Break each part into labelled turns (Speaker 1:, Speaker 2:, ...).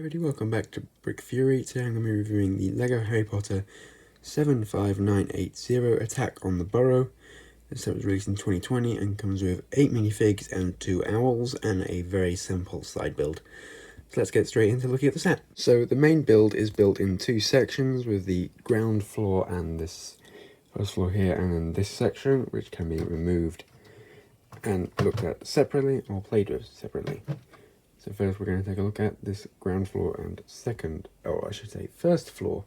Speaker 1: everybody, welcome back to Brick Fury. Today I'm going to be reviewing the LEGO Harry Potter 75980 Attack on the Burrow. This set was released in 2020 and comes with 8 minifigs and 2 owls and a very simple side build. So let's get straight into looking at the set. So the main build is built in 2 sections, with the ground floor and this first floor here, and then this section which can be removed and looked at separately or played with separately. So first we're going to take a look at this ground floor and first floor.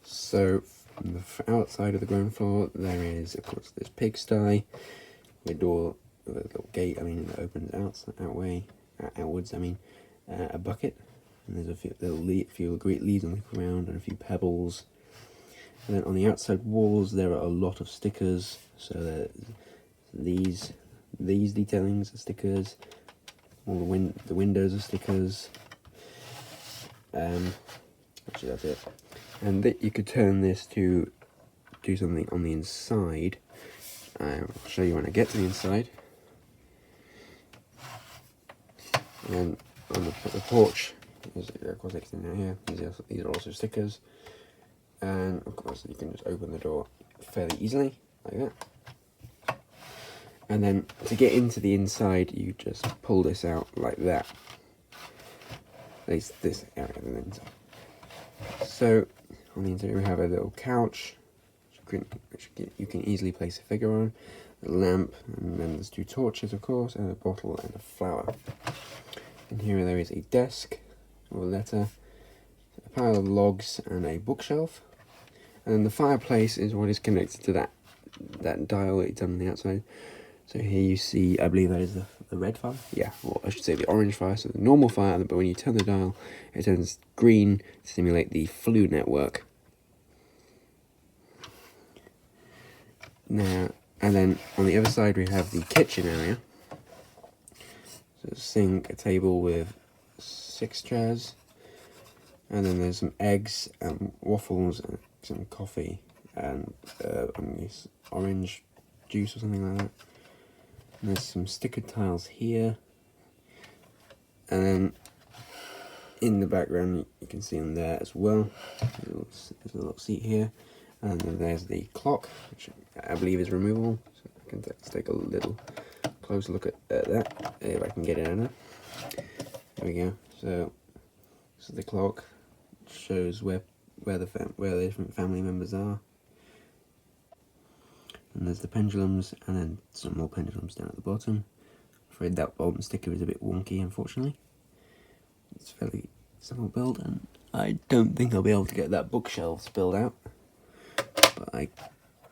Speaker 1: So from the outside of the ground floor there is, of course, this pigsty, the door with a little gate, that opens outwards, a bucket, and there's a few leaves on the ground and a few pebbles. And then on the outside walls there are a lot of stickers, so these detailings are stickers. All the windows are stickers. Actually, that's it. And you could turn this to do something on the inside. I'll show you when I get to the inside. And on the porch, of course, extending out here. These are also stickers. And of course, you can just open the door fairly easily, like that. And then to get into the inside, you just pull this out like that. At least this area of the inside. So on the interior we have a little couch, which you can easily place a figure on, a lamp, and then there's 2 torches, of course, and a bottle and a flower. And here there is a desk or a letter, a pile of logs, and a bookshelf. And then the fireplace is what is connected to that dial that you've done on the outside. So here you see, I believe that is the red fire? Yeah, or I should say the orange fire, so the normal fire, but when you turn the dial, it turns green to simulate the flue network. Now, and then on the other side we have the kitchen area. So a sink, a table with 6 chairs, and then there's some eggs and waffles and some coffee and orange juice or something like that. And there's some sticker tiles here, and then in the background you can see them there as well. There's a little seat here, and then there's the clock, which I believe is removable. So I can take a little close look at that, if I can get it out. There we go. So this is the clock. It shows where the different family members are. And there's the pendulums, and then some more pendulums down at the bottom. I'm afraid that bottom sticker is a bit wonky, unfortunately. It's a fairly simple build, and I don't think I'll be able to get that bookshelves build out. But I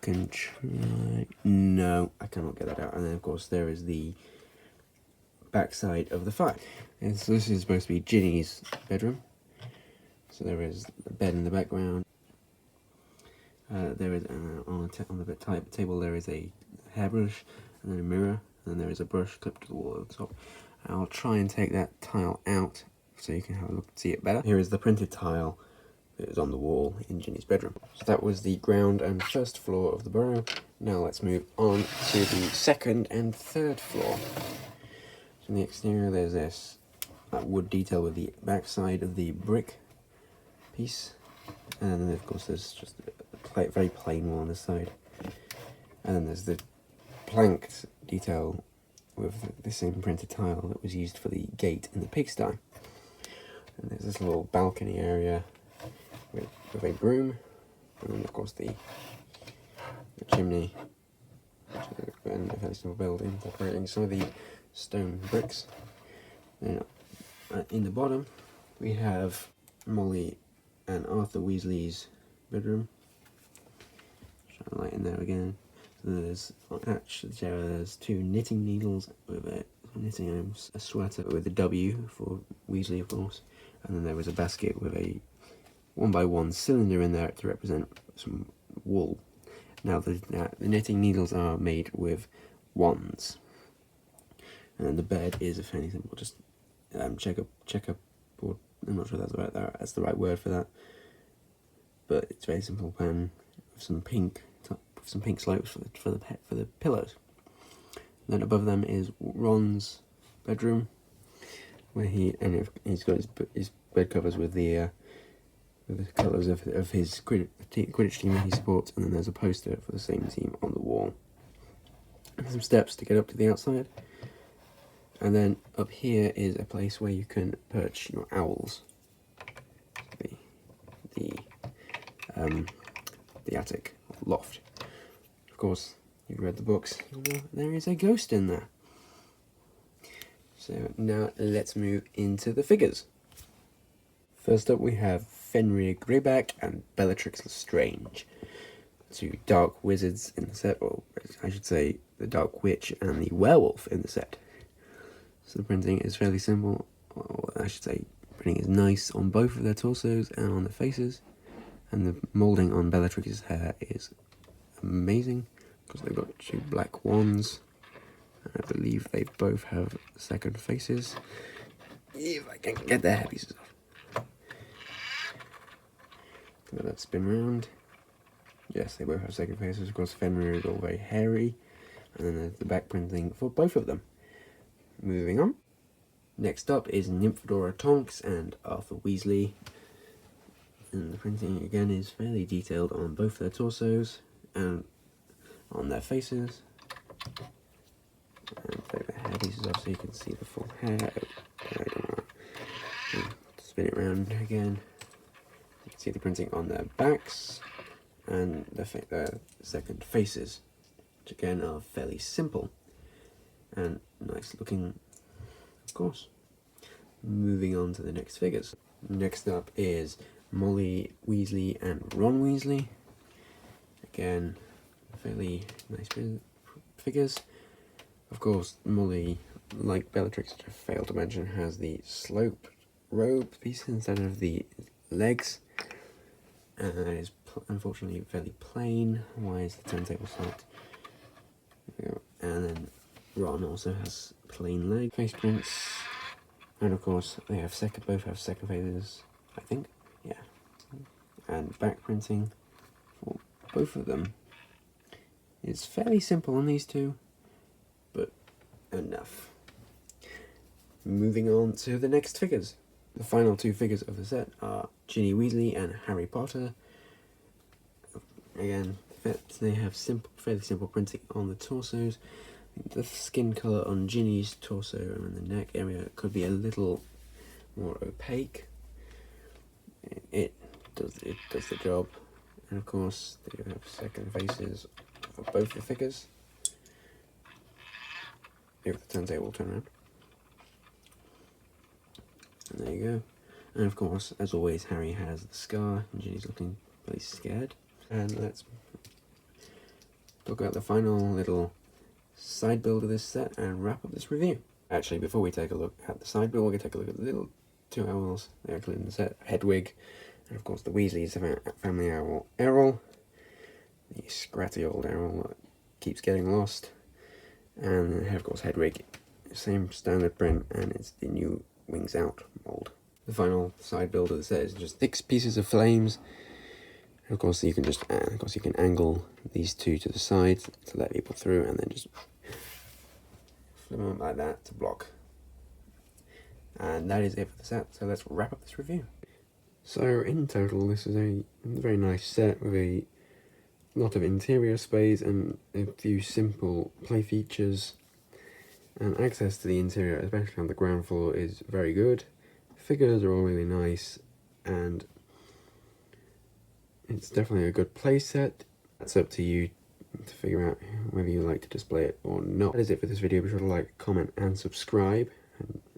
Speaker 1: can try. No, I cannot get that out. And then, of course, there is the backside of the fire. And so this is supposed to be Ginny's bedroom. So there is a bed in the background. There is on the table there is a hairbrush, and then a mirror, and then there is a brush clipped to the wall at the top. And I'll try and take that tile out so you can have a look and see it better. Here is the printed tile that is on the wall in Ginny's bedroom. So that was the ground and first floor of the Burrow. Now let's move on to the second and third floor. So in the exterior there's this wood detail with the backside of the brick piece, and then of course there's just a very plain wall on this side, and then there's the planked detail with the same printed tile that was used for the gate in the pigsty. And there's this little balcony area with a broom, and then of course the chimney, which is a fairly small building incorporating some of the stone bricks. Then in the bottom we have Molly and Arthur Weasley's bedroom. Shine a light in there again. So there's attached to the chair there's 2 knitting needles with knitting a sweater with a W for Weasley, of course. And then there was a basket with a 1x1 cylinder in there to represent some wool. Now the knitting needles are made with wands. And then the bed is a fairly simple, just checkerboard. I'm not sure that's the right word for that, but it's very simple pan with some pink slopes for the pillows. And then above them is Ron's bedroom, where he's got his bed covers with the colours of his Quidditch team that he supports, and then there's a poster for the same team on the wall. And some steps to get up to the outside. And then up here is a place where you can perch your owls. The attic, loft. Of course, you've read the books, you'll know there is a ghost in there. So now let's move into the figures. First up we have Fenrir Greyback and Bellatrix Lestrange, two dark wizards in the set, or I should say the dark witch and the werewolf in the set. So the printing is fairly simple, or I should say printing is nice on both of their torsos and on their faces, and the moulding on Bellatrix's hair is amazing because they've got two black wands, and I believe they both have second faces, if I can get their headpieces off. Let that spin round. Yes, they both have second faces. Of course, Fenrir is all very hairy, and then there's the back printing for both of them. Moving on. Next up is Nymphadora Tonks and Arthur Weasley. And the printing again is fairly detailed on both their torsos and on their faces. And take the hair pieces off so you can see the full hair. I don't want to spin it around again. You can see the printing on their backs and their second faces, which again are fairly simple and nice looking, of course. Moving on to the next figures. Next up is Molly Weasley and Ron Weasley. Again, fairly nice figures. Of course, Molly, like Bellatrix, which I failed to mention, has the sloped robe piece instead of the legs. And it is unfortunately fairly plain. Why is the turntable site? And then Ron also has plain leg face prints, and of course they have both have second faces, I think, yeah. And back printing for both of them is fairly simple on these two, but enough. Moving on to the next figures. The final two figures of the set are Ginny Weasley and Harry Potter. Again, they have fairly simple printing on the torsos. The skin colour on Ginny's torso and the neck area could be a little more opaque. It does the job. And of course, they have second faces for both the figures. If the turntable will turn around. And there you go. And of course, as always, Harry has the scar and Ginny's looking really scared. And let's talk about the final little side build of this set and wrap up this review. Actually, before we take a look at the side build, we're going to take a look at the little two owls they include in the set. Hedwig, and of course the Weasleys have family owl Errol, the scratty old Errol that keeps getting lost. And of course Hedwig, same standard print, and it's the new Wings Out mould. The final side build of the set is just 6 pieces of flames. And of course you can angle these two to the side to let people through, and then just flip them up like that to block. And that is it for the set, so let's wrap up this review. So in total, this is a very nice set with a lot of interior space and a few simple play features. And access to the interior, especially on the ground floor, is very good. Figures are all really nice, and it's definitely a good play set. That's up to you to figure out whether you like to display it or not. That is it for this video. Be sure to like, comment and subscribe,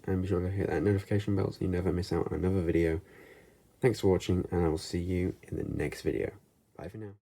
Speaker 1: and be sure to hit that notification bell so you never miss out on another video. Thanks for watching, and I will see you in the next video. Bye for now.